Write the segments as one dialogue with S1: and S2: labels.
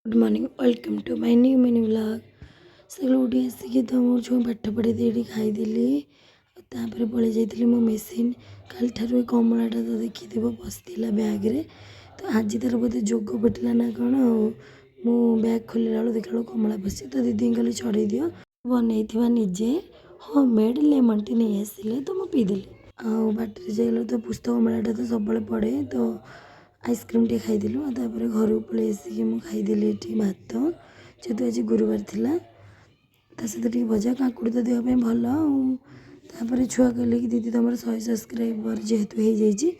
S1: Good morning welcome to my new mini vlog सकाल उठी आसिक तो मो छुआ पाठ पढ़े ये खाईदेली तापर पलि जाइली मो मेसीन काल ठार कमलाटा तो देखिए बसला ब्याग्रे तो आज तार बोधे जोग पटिला ना कौन मु ब्याग खोलला बेलू देखा कमला पशी तो दीदी कहली छड़े दियो बनई निजे होम मेड लेमन टी नहीं आसिले तो मुझे पीदेली बाटर जाइल तो पुस्तक कमलाटा तो सब पढ़े तो आइसक्रीम टे खाईदेलु तापर घर को पलि आसिक खाईदेली ये भात जेहतु आज गुरुवार थिला ता सहित भजा काकुड़ी तो देहपाई भल तापर छुआ कहले कि दीदी तुम 100 सब्सक्राइबर जेहेतु हो जाइए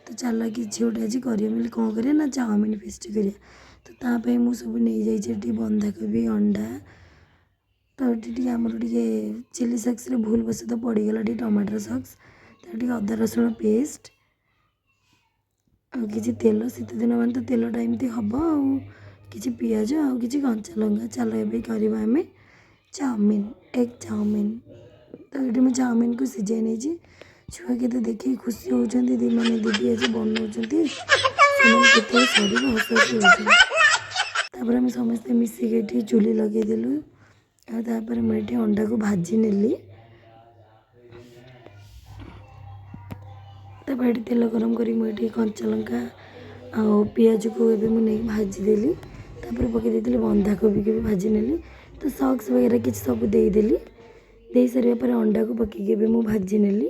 S1: तो चल कि गोटे आज करें कौन करें ना चाउमिन फेस्ट करिया तो तापाई मुझे सब नहीं जाइए बंधाकोबी अंडा तो ये आमर टे चिली सक्स भूल बस तो पड़गला टमाटर सक्स तो अदा रसुण पेस्ट कि तेल शीत दिन मान तो तेलटा एमती हम कि पिज कि कंचा लंका चल ए आम चाउमिन एग चाउमिन तो ये मुझे चाउमिन को सीझे नहीं छुआ के देखिए खुशी होती दी मैंने दीदी आज बनाऊँ सर हस हस आम समस्ते मिसिक चूली लगेदेलु तापर मुझे अंडा को भाजी नेली तापर तेल गरम करी मुझे कंचा लंका आ पिज को मुझे भाजीदेली तापर पकई देती बंधाकोबी को भी भाजी नेली तो सॉक्स वगैरह किसी सब देदेली दे सारे अंडा को पकईके भी भाजी नेली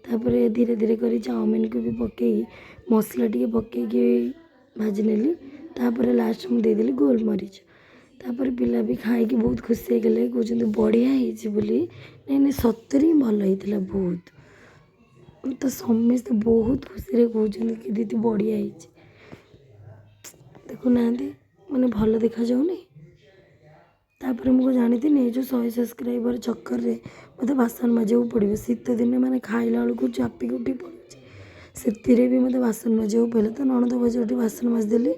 S1: तापर धीरे धीरे कर चाउमिन को भी पकई मसला टी पकईकी भाजी नेली तापर लास्ट में देदेली गोलमरीच तापर पिला भी खाई बहुत खुशी होगले कहते बढ़िया नहीं नहीं सतरे ही भल होता बहुत तो समस्ते बहुत खुशी कहते कि दीदी बढ़िया देखुना मैंने भल देखा जाऊनी तापर मुझे जानी जो 100 सब्सक्राइबर चक्कर रे मत बासन मजा पड़ो शीत दिन मैंने खाइला बेलू चापिक उठी पड़े से भी मत बासन मजा पड़े तो नणद बजे बासन मजदेली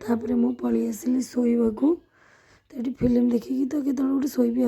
S1: तापर मुझे पलि आसिली शोवा तो ये फिल्म देखिकी तो केत गोटे शोबी।